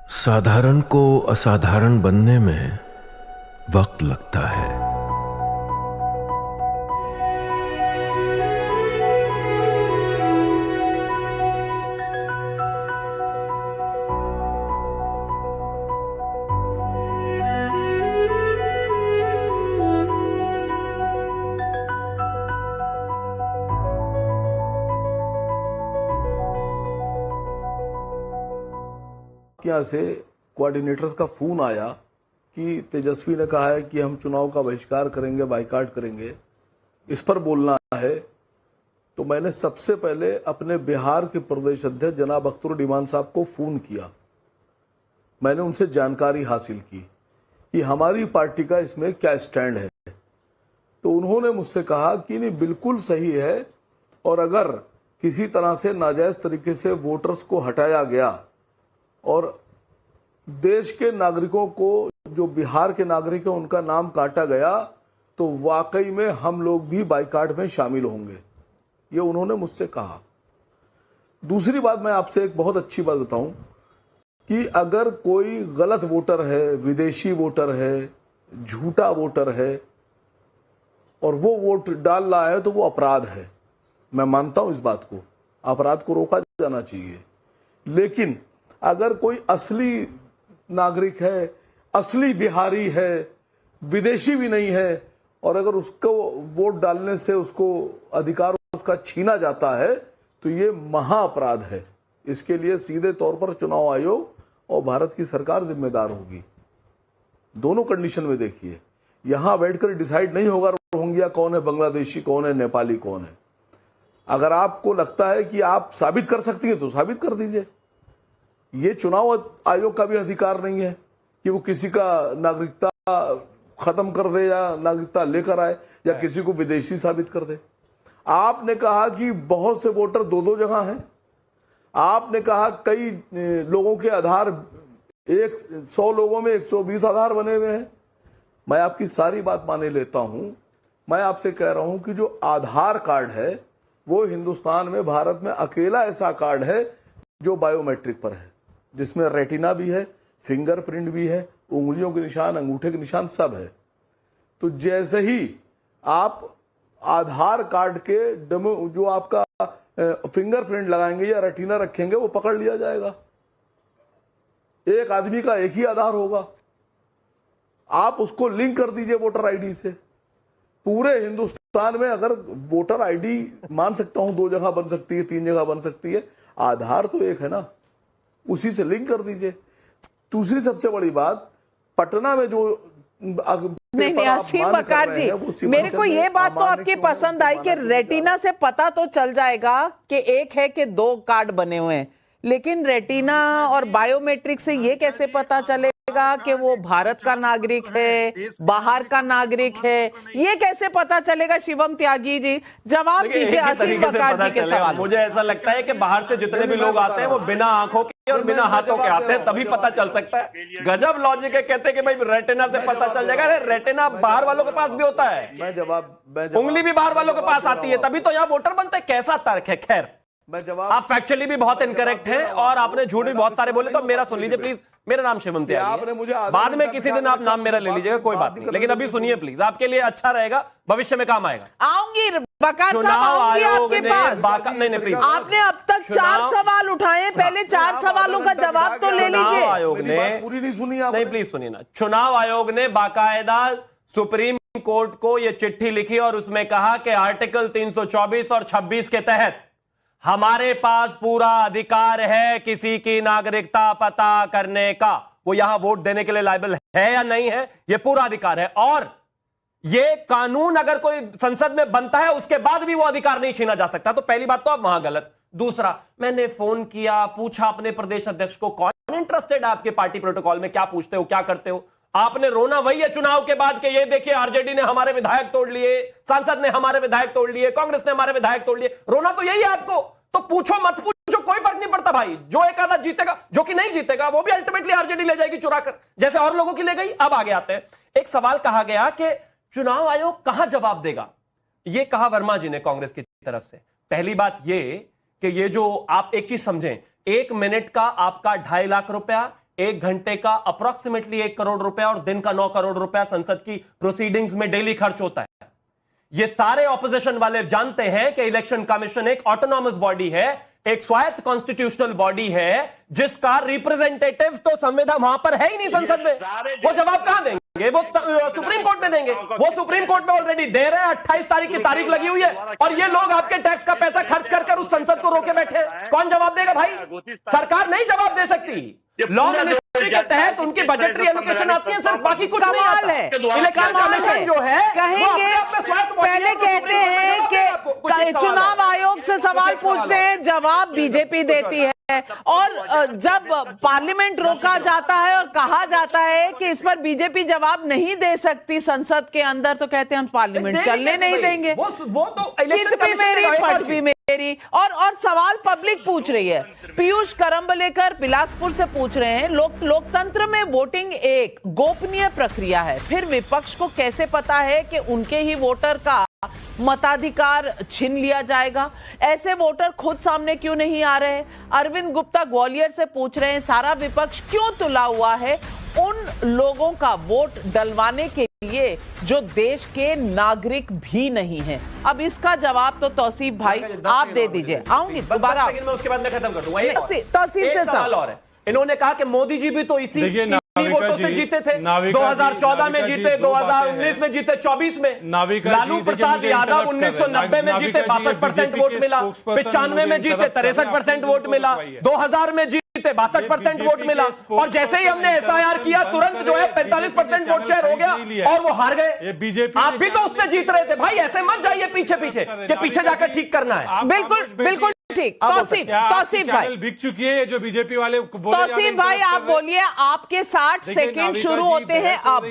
साधारण को असाधारण बनने में वक्त लगता है। यहाँ से कोऑर्डिनेटर्स का फोन आया कि तेजस्वी ने कहा है कि हम चुनाव का बहिष्कार करेंगे, बाइकाट करेंगे, इस पर बोलना है। तो मैंने सबसे पहले अपने बिहार के प्रदेश अध्यक्ष जनाब अख्तरुद्दीन साहब को फोन किया। मैंने उनसे जानकारी हासिल की कि हमारी पार्टी का इसमें क्या स्टैंड है। तो उन्होंने मुझसे कहा कि नहीं, बिल्कुल सही है, और अगर किसी तरह से नाजायज तरीके से वोटर्स को हटाया गया और देश के नागरिकों को, जो बिहार के नागरिक हैं, उनका नाम काटा गया, तो वाकई में हम लोग भी बाइकाट में शामिल होंगे। ये उन्होंने मुझसे कहा। दूसरी बात, मैं आपसे एक बहुत अच्छी बात बताऊं कि अगर कोई गलत वोटर है, विदेशी वोटर है, झूठा वोटर है और वो वोट डाल रहा है, तो वो अपराध है। मैं मानता हूं इस बात को, अपराध को रोका जाना चाहिए। लेकिन अगर कोई असली नागरिक है, असली बिहारी है, विदेशी भी नहीं है, और अगर उसको वोट डालने से उसको अधिकार उसका छीना जाता है, तो ये महाअपराध है। इसके लिए सीधे तौर पर चुनाव आयोग और भारत की सरकार जिम्मेदार होगी। दोनों कंडीशन में देखिए, यहां बैठकर डिसाइड नहीं होगा रोहिंग्या कौन है, बांग्लादेशी कौन है, नेपाली कौन है। अगर आपको लगता है कि आप साबित कर सकती है तो साबित कर दीजिए। ये चुनाव आयोग का भी अधिकार नहीं है कि वो किसी का नागरिकता खत्म कर दे या नागरिकता लेकर आए या किसी को विदेशी साबित कर दे। आपने कहा कि बहुत से वोटर दो दो जगह हैं। आपने कहा कई लोगों के आधार 100 लोगों में 120 आधार बने हुए हैं। मैं आपकी सारी बात माने लेता हूं। मैं आपसे कह रहा हूं कि जो आधार कार्ड है वो हिंदुस्तान में, भारत में अकेला ऐसा कार्ड है जो बायोमेट्रिक पर है, जिसमें रेटिना भी है, फिंगरप्रिंट भी है, उंगलियों के निशान, अंगूठे के निशान सब है। तो जैसे ही आप आधार कार्ड के डेमो, जो आपका फिंगरप्रिंट लगाएंगे या रेटिना रखेंगे, वो पकड़ लिया जाएगा। एक आदमी का एक ही आधार होगा। आप उसको लिंक कर दीजिए वोटर आईडी से। पूरे हिंदुस्तान में अगर वोटर आईडी, मान सकता हूं 2 जगह बन सकती है, 3 जगह बन सकती है, आधार तो एक है ना, उसी से लिंक कर दीजिए। दूसरी सबसे बड़ी बात, पटना में जो नहीं असीम बकार जी, मेरे को ये बात तो आपकी पसंद आई कि रेटिना से पता तो चल जाएगा कि एक है कि 2 कार्ड बने हुए हैं, लेकिन रेटिना और बायोमेट्रिक से ये कैसे पता चलेगा कि वो भारत का नागरिक है, बाहर का नागरिक है? ये कैसे पता चलेगा? शिवम त्यागी जी जवाब दीजिए असीम बकार जी के सवाल। मुझे ऐसा लगता है कि बाहर से जितने भी लोग आते हैं वो बिना आंखों के और बिना हाथों के आते हैं, तभी पता चल सकता है। गजब लॉजिक है। कहते हैं कि भाई रेटिना से पता चल जाएगा। अरे रेटिना बाहर वालों के पास भी होता है, उंगली भी बाहर वालों के पास आती है, तभी तो यहाँ वोटर बनते हैं। कैसा तर्क है? खैर, आप फैक्चुअली भी बहुत इनकरेक्ट हैं और आपने झूठ भी बहुत सारे बोले। तो मेरा सुन लीजिए प्लीज। मेरा नाम शिवम त्यागी है। बाद में किसी दिन आप नाम मेरा ले लीजिएगा, कोई बात नहीं, लेकिन अभी सुनिए प्लीज, आपके लिए अच्छा रहेगा, भविष्य में काम आएगा। आऊंगी बकार साहब, आऊंगी आपके पास। नहीं प्लीज, आपने अब तक 4 सवाल उठाए, पहले 4 सवालों का जवाब तो ले लीजिए। आयोग ने पूरी नहीं सुनी आपने? नहीं प्लीज सुनिए ना। चुनाव आयोग ने बाकायदा सुप्रीम कोर्ट को यह चिट्ठी लिखी और उसमें कहा कि आर्टिकल 324 और 26 के तहत हमारे पास पूरा अधिकार है किसी की नागरिकता पता करने का। वो यहां वोट देने के लिए लायबल है या नहीं है, यह पूरा अधिकार है। और यह कानून अगर कोई संसद में बनता है उसके बाद भी वो अधिकार नहीं छीना जा सकता। तो पहली बात तो अब वहां गलत। दूसरा, मैंने फोन किया, पूछा अपने प्रदेश अध्यक्ष को, कौन इंटरेस्टेड है आपके पार्टी प्रोटोकॉल में, क्या पूछते हो, क्या करते हो? आपने रोना वही है चुनाव के बाद के ये देखिए आरजेडी ने हमारे विधायक तोड़ लिए, सांसद ने हमारे विधायक तोड़ लिए, कांग्रेस ने हमारे विधायक तोड़ लिए। रोना तो यही है आपको। तो पूछो मत पूछो, कोई फर्क नहीं पड़ता भाई। जो एक आधा जीतेगा, जो कि नहीं जीतेगा, वो भी अल्टीमेटली आरजेडी ले जाएगी चुरा कर, जैसे और लोगों की ले गई। अब आगे आते हैं। एक सवाल कहा गया कि चुनाव आयोग कहां जवाब देगा, यह कहा वर्मा जी ने कांग्रेस की तरफ से। पहली बात यह कि ये जो आप एक चीज समझें, 1 मिनट का आपका 2.5 लाख रुपया 1 घंटे का अप्रोक्सीमेटली 1 करोड़ रुपया और दिन का 9 करोड़ रुपया संसद की प्रोसीडिंग्स में डेली खर्च होता है। ये सारे ऑपोजिशन वाले जानते हैं कि इलेक्शन कमीशन एक ऑटोनॉमस बॉडी है, एक स्वायत्त कॉन्स्टिट्यूशनल बॉडी है, जिसका रिप्रेजेंटेटिव्स तो संविधान वहां पर है ही नहीं संसद में। वो जवाब कहां देंगे? वो सुप्रीम कोर्ट में देंगे। वो सुप्रीम कोर्ट में ऑलरेडी दे रहे हैं, 28 तारीख की तारीख लगी हुई है, और ये लोग आपके टैक्स का पैसा खर्च कर उस संसद को रोके बैठे हैं। कौन जवाब देगा भाई? सरकार नहीं जवाब दे सकती। लॉ मिनिस्ट्री के तहत उनकी बजटरी एलोकेशन आती है, सिर्फ बाकी कुछ नहीं आता है। इलेक्शन कमीशन जो है कहेंगे, पहले कहते हैं कि चुनाव आयोग से सवाल पूछते हैं, जवाब बीजेपी देती है, और जब पार्लियामेंट रोका जाता है और कहा जाता है कि इस पर बीजेपी जवाब नहीं दे सकती संसद के अंदर, तो कहते हैं हम पार्लियामेंट चलने नहीं देंगे। वो तो जीत भी मेरी, पट भी मेरी। और सवाल पब्लिक पूछ रही है। पीयूष करंबलेकर बिलासपुर से पूछ रहे हैं, लोकतंत्र में वोटिंग एक गोपनीय प्रक्रिया है, फिर विपक्ष को कैसे पता है कि उनके ही वोटर का मताधिकार छीन लिया जाएगा? ऐसे वोटर खुद सामने क्यों नहीं आ रहे? अरविंद गुप्ता ग्वालियर से पूछ रहे हैं, सारा विपक्ष क्यों तुला हुआ है उन लोगों का वोट डलवाने के लिए जो देश के नागरिक भी नहीं हैं? अब इसका जवाब तो तौसीफ भाई आप दे दीजिए। आऊंगी दोबारा, उसके बाद मैं खत्म कर दूंगा। तौसीफ से सवाल और है। इन्होंने कहा कि मोदी जी भी तो इसी वोटों से जीते थे, 2014 में जीते, 2019 में जीते, 24 में। लालू प्रसाद यादव 1990 में जीते, 62% वोट मिला, 95 में जीते, 63% वोट मिला, 2000 में जीते, 62% वोट मिला, और जैसे ही हमने एसआईआर किया तुरंत जो है 45% वोट शेयर हो गया और वो हार गए। बीजेपी आप भी तो उससे जीत रहे थे भाई, ऐसे मत जाइए पीछे कि पीछे जाकर ठीक करना है। बिल्कुल ठीक। तौसीफ भाई बिक चुकी है जो बीजेपी वाले। तौसीफ भाई आप बोलिए, आपके 60 सेकंड शुरू होते हैं अब।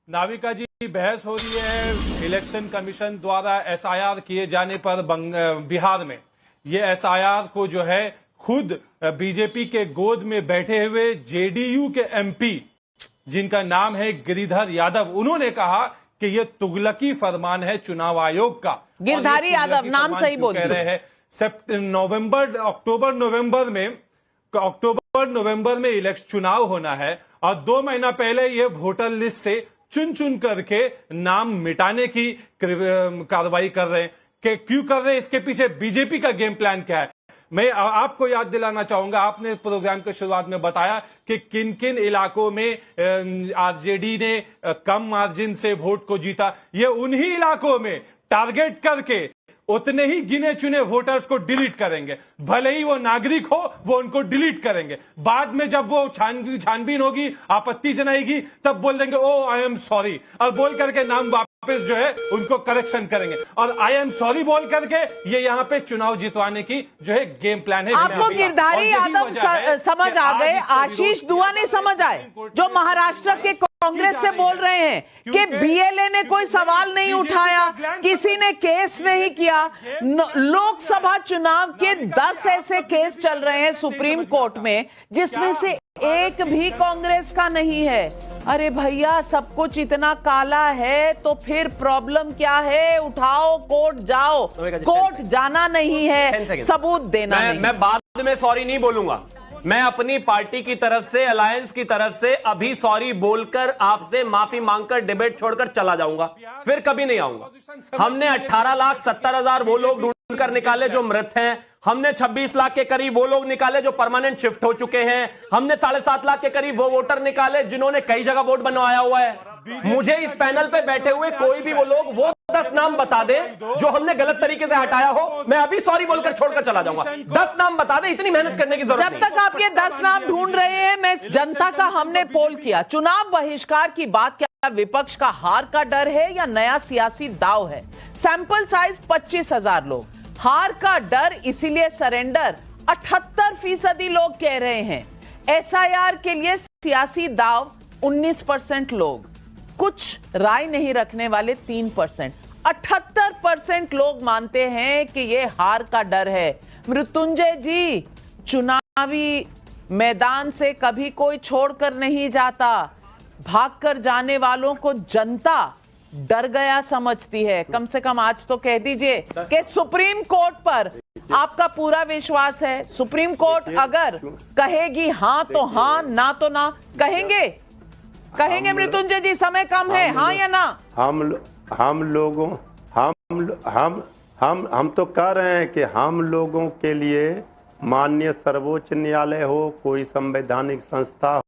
नाविका जी, बहस हो रही है इलेक्शन कमीशन द्वारा एसआईआर किए जाने पर बिहार में। ये एसआईआर को जो है खुद बीजेपी के गोद में बैठे हुए जेडीयू के एमपी, जिनका नाम है गिरिधर यादव, उन्होंने कहा कि ये तुगलकी फरमान है चुनाव आयोग का। गिरधारी यादव नाम सही बोल रहे हैं। अक्टूबर नवंबर में इलेक्शन चुनाव होना है, और 2 महीना पहले ये वोटर लिस्ट से चुन करके नाम मिटाने की कार्रवाई कर रहे हैं। कि क्यों कर रहे हैं? इसके पीछे बीजेपी का गेम प्लान क्या है? मैं आपको याद दिलाना चाहूंगा, आपने प्रोग्राम के शुरुआत में बताया कि किन किन इलाकों में आरजेडी ने कम मार्जिन से वोट को जीता। ये उन्हीं इलाकों में टारगेट करके उतने ही गिने चुने वोटर्स को डिलीट करेंगे, भले ही वो नागरिक हो, वो उनको डिलीट करेंगे। बाद में जब वो छानबीन होगी, आपत्ति जनाएगी, तब बोल देंगे ओ आई एम सॉरी, और बोल करके नाम वापस जो है उनको करेक्शन करेंगे, और आई एम सॉरी बोल करके ये यहाँ पे चुनाव जितवाने की जो है गेम प्लान है। आपको गिरधारी यादव समझ आ गए, आशीष दुआ नहीं समझ आए, जो महाराष्ट्र के कांग्रेस से बोल रहे हैं कि बीएलए ने कोई सवाल नहीं उठाया, किसी ने केस नहीं किया। लोकसभा चुनाव के 10 ऐसे केस चल रहे हैं सुप्रीम कोर्ट में, जिसमें से एक भी कांग्रेस का नहीं है। अरे भैया, सब कुछ इतना काला है तो फिर प्रॉब्लम क्या है? उठाओ, कोर्ट जाओ। कोर्ट जाना नहीं है, सबूत देना नहीं। मैं बाद में सॉरी नहीं बोलूंगा। मैं अपनी पार्टी की तरफ से, अलायंस की तरफ से अभी सॉरी बोलकर आपसे माफी मांगकर डिबेट छोड़कर चला जाऊंगा, फिर कभी नहीं आऊंगा। हमने 18,70,000 वो लोग ढूंढ कर निकाले जो मृत हैं, हमने 26 लाख के करीब वो लोग निकाले जो परमानेंट शिफ्ट हो चुके हैं, हमने 7.5 लाख के करीब वो वोटर निकाले जिन्होंने कई जगह वोट बनवाया हुआ है। मुझे इस पैनल पे बैठे हुए कोई भी वो लोग वो 10 नाम बता दे जो हमने गलत तरीके से हटाया हो, मैं अभी सॉरी बोलकर छोड़कर चला जाऊंगा। 10 नाम बता दे, इतनी मेहनत करने की जरूरत नहीं। जब तक आप ये 10 नाम ढूंढ रहे हैं, मैं जनता का हमने पोल किया, चुनाव बहिष्कार की बात क्या विपक्ष का हार का डर है या नया सियासी दाव है? सैंपल साइज 25,000 लोग, हार का डर इसीलिए सरेंडर 78% लोग कह रहे हैं। एसआईआर के लिए सियासी दाव 19% लोग, कुछ राय नहीं रखने वाले 3%। 78% लोग मानते हैं कि यह हार का डर है। मृत्युंजय जी, चुनावी मैदान से कभी कोई छोड़कर नहीं जाता, भागकर जाने वालों को जनता डर गया समझती है। कम से कम आज तो कह दीजिए कि सुप्रीम कोर्ट पर आपका पूरा विश्वास है। सुप्रीम कोर्ट अगर कहेगी हाँ तो हाँ, ना तो ना, कहेंगे मृत्युंजय जी? समय कम है, हाँ या ना? हम तो कह रहे हैं कि हम लोगों के लिए माननीय सर्वोच्च न्यायालय हो, कोई संवैधानिक संस्था